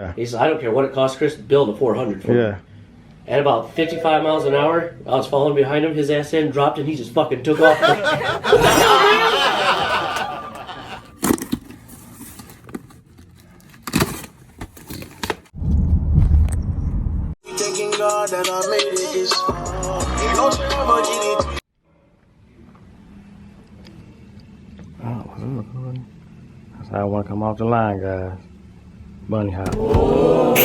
Yeah. He said, I don't care what it costs, Chris, build a 400 for me. At about 55 miles an hour, I was following behind him, his ass end dropped and he just fucking took off. Thanking God that I made it this far. Ain't no shame, That's how I want to come off the line, guys. Bunny hop. Oh.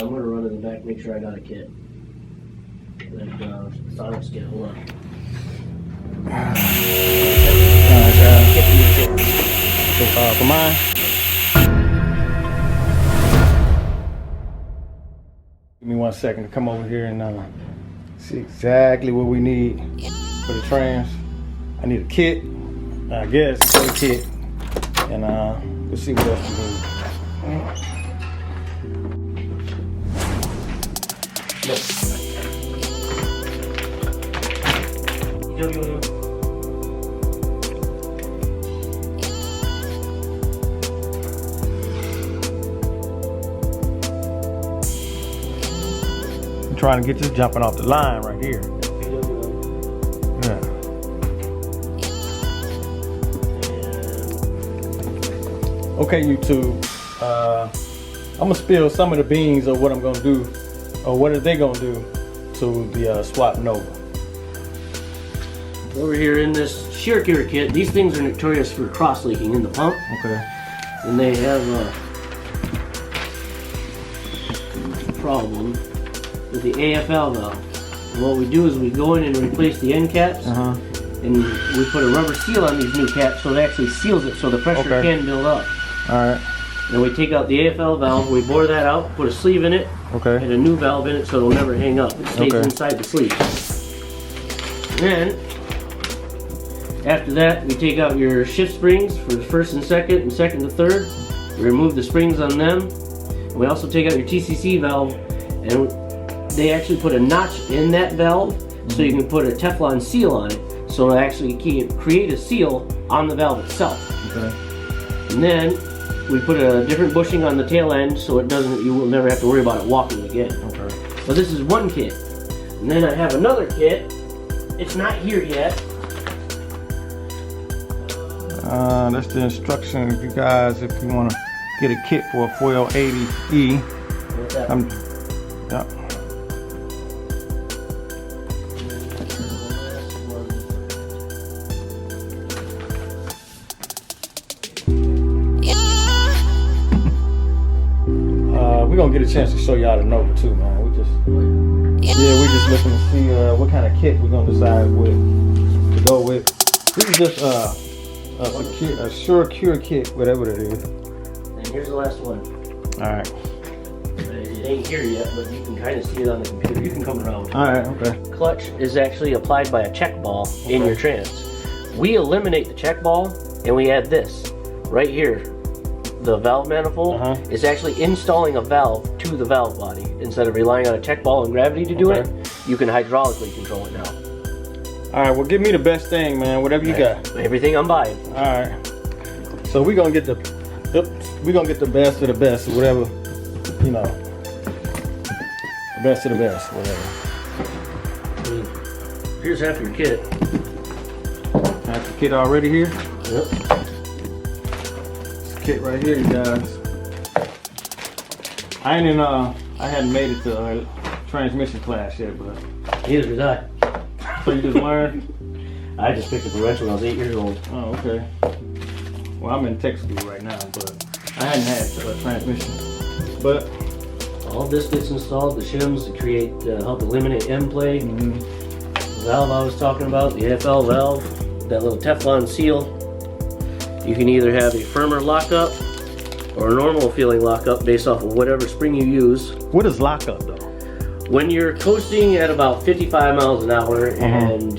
I'm going to run in the back, make sure I got a kit. That Sonic's kit, hold on. For mine. Give me 1 second to come over here and see exactly what we need for the trans. I need a kit, I guess, for the kit, and we'll see what else we need. I'm trying to get this jumping off the line right here. Yeah. Okay, YouTube. I'm gonna spill some of the beans of what I'm gonna do, or what are they gonna do to the swapping over. Over here in this shear cure kit, these things are notorious for cross leaking in the pump. Okay. And they have a problem with the AFL valve. And what we do is we go in and replace the end caps, and we put a rubber seal on these new caps so it actually seals it so the pressure can build up. Alright. Then we take out the AFL valve, we bore that out, put a sleeve in it, and a new valve in it so it'll never hang up. It stays inside the sleeve. And then, after that, we take out your shift springs for the first and second to third. We remove the springs on them. And we also take out your TCC valve, and they actually put a notch in that valve so you can put a Teflon seal on it so it'll actually create a seal on the valve itself. And then we put a different bushing on the tail end so it doesn't, you will never have to worry about it walking again. So this is one kit. And then I have another kit. It's not here yet. That's the instruction, you guys, if you want to get a kit for a foil 80E. Yeah. We're gonna get a chance to show y'all the Nova too, man. We just looking to see what kind of kit we're gonna decide to go with. This is just a sure cure kit, whatever it is. And here's the last one. Alright. It ain't here yet, but you can kind of see it on the computer. You can come around. Alright, okay. Clutch is actually applied by a check ball in your trans. We eliminate the check ball and we add this right here. The valve manifold is actually installing a valve to the valve body. Instead of relying on a check ball and gravity to do it, you can hydraulically control it now. Alright, well give me the best thing, man. Whatever you got. Everything I'm buying. Alright. So we're gonna get the best of the best, whatever, you know. The best of the best, whatever. Here's half your kit. Half the kit already here? Yep. Kit right here, you guys. I hadn't made it to transmission class yet, but neither did I. So you just learned? I just picked up a wrench when I was 8 years old. Oh, okay. Well, I'm in tech school right now, but I hadn't had transmission. But all this gets installed, the shims to create, help eliminate end play. The valve I was talking about, the AFL valve, that little Teflon seal. You can either have a firmer lockup or a normal feeling lockup based off of whatever spring you use. What is lockup though? When you're coasting at about 55 miles an hour and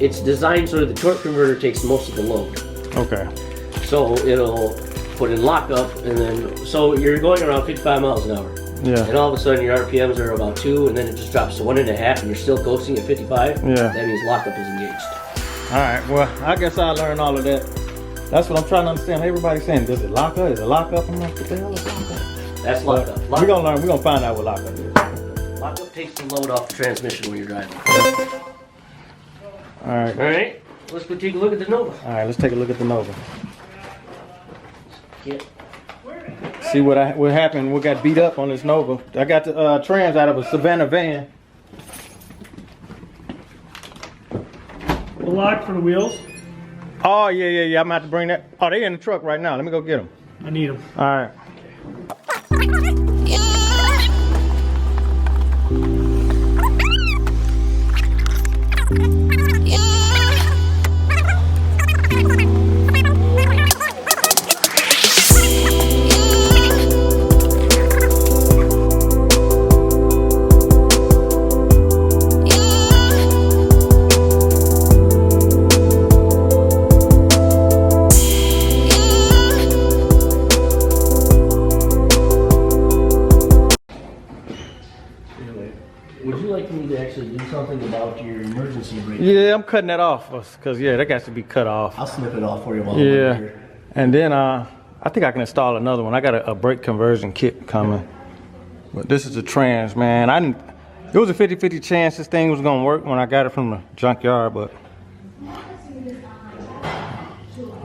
it's designed so that the torque converter takes most of the load. Okay. So it'll put in lockup and then, so you're going around 55 miles an hour. Yeah. And all of a sudden your RPMs are about 2 and then it just drops to 1.5 and you're still coasting at 55. Yeah. That means lockup is engaged. Alright, well I guess I'll learn all of that That's what I'm trying to understand. Everybody's saying, does it lock up? Is it lock up? I'm like, what the hell is lock up? That's lock up. We're gonna learn. We're gonna find out what lock up is. Lock up takes the load off the transmission when you're driving. All right. All right. Let's go take a look at the Nova. All right. Let's take a look at the Nova. Yeah. See what happened. We got beat up on this Nova. I got the trans out of a Savannah van. The lock for the wheels. Oh yeah. I'm about to bring that. Oh, they in the truck right now. Let me go get them. I need them. All right. Would you like me to actually do something about your emergency brake? Yeah, I'm cutting that off because that got to be cut off. I'll snip it off for you while I'm here. And then I think I can install another one. I got a brake conversion kit coming. But this is the trans, man. It was a 50-50 chance this thing was gonna work when I got it from the junkyard, but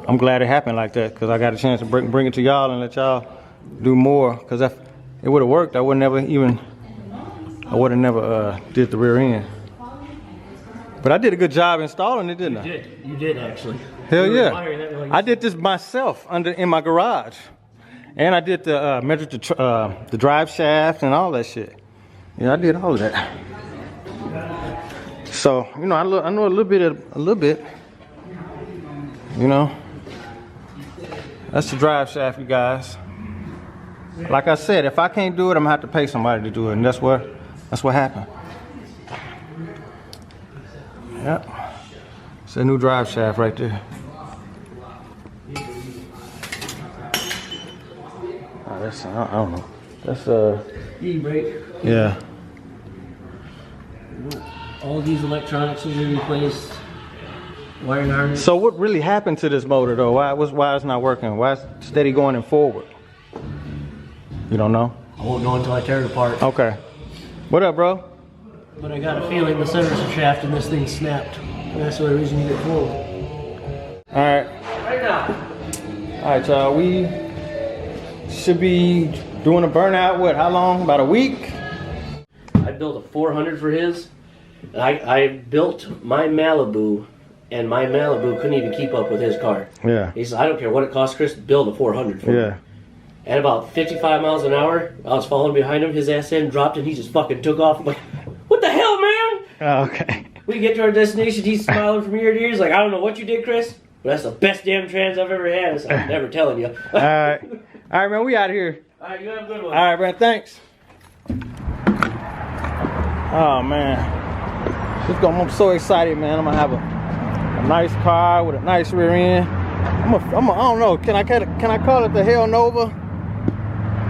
I'm glad it happened like that because I got a chance to bring it to y'all and let y'all do more. Because if it would have worked, I would have never did the rear end. But I did a good job installing it, didn't I? You did actually. Hell yeah. I did this myself in my garage. And I did the measured the drive shaft and all that shit. Yeah, I did all of that. So, you know, I know a little bit. You know. That's the drive shaft, you guys. Like I said, if I can't do it, I'm gonna have to pay somebody to do it, and that's what happened. Yep. It's a new drive shaft right there. Oh, that's I don't know. That's E-brake. yeah. All these electronics are replaced. Wiring harness. So what really happened to this motor though? Why it's not working? Why it's steady going and forward? You don't know? I won't know until I tear it apart. Okay. What up, bro? But I got a feeling the center shaft in this thing snapped. And that's the reason you get forward. Alright. Right now. Alright, y'all. We should be doing a burnout, what, how long? About a week? I built a 400 for his. I built my Malibu, and my Malibu couldn't even keep up with his car. Yeah. He said, I don't care what it costs, Chris, build a 400 for me. Yeah. At about 55 miles an hour, I was following behind him, his ass end dropped, and he just fucking took off. I'm like, what the hell, man? Oh, okay. We get to our destination, he's smiling from ear to ear. He's like, I don't know what you did, Chris, but that's the best damn trans I've ever had. So I'm never telling you. Alright. Alright, man, we out of here. Alright, you have a good one. Alright, man, thanks. Oh, man. I'm so excited, man. I'm gonna have a nice car with a nice rear end. I don't know. Can I call it the Hell Nova?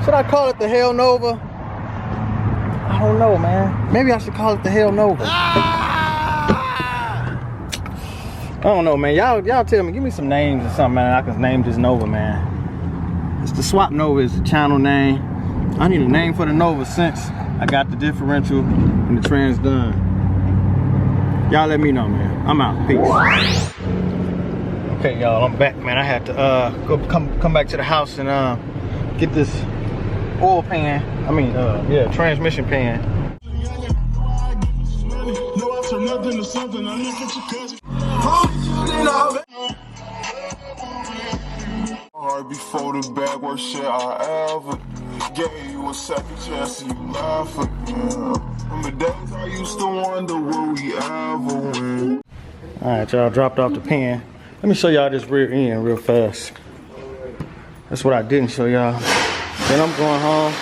Should I call it the Hell Nova? I don't know, man. Maybe I should call it the Hell Nova. I don't know, man. Y'all tell me. Give me some names or something, man. I can name this Nova, man. It's the Swap Nova is the channel name. I need a name for the Nova since I got the differential and the trans done. Y'all let me know, man. I'm out. Peace. Okay, y'all, I'm back, man. I had to come back to the house and get this oil pan. Transmission pan. Hard before the bad worst shit I ever gave you a second chance and you laugh again. From the days I used to wonder will we ever win. Alright, y'all, dropped off the pan. Let me show y'all this rear end real fast. That's what I didn't show y'all. Then I'm going home.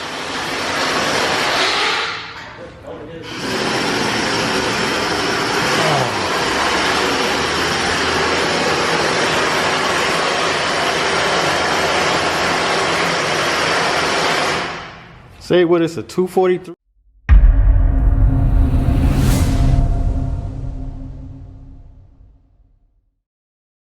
Say what it's a 243.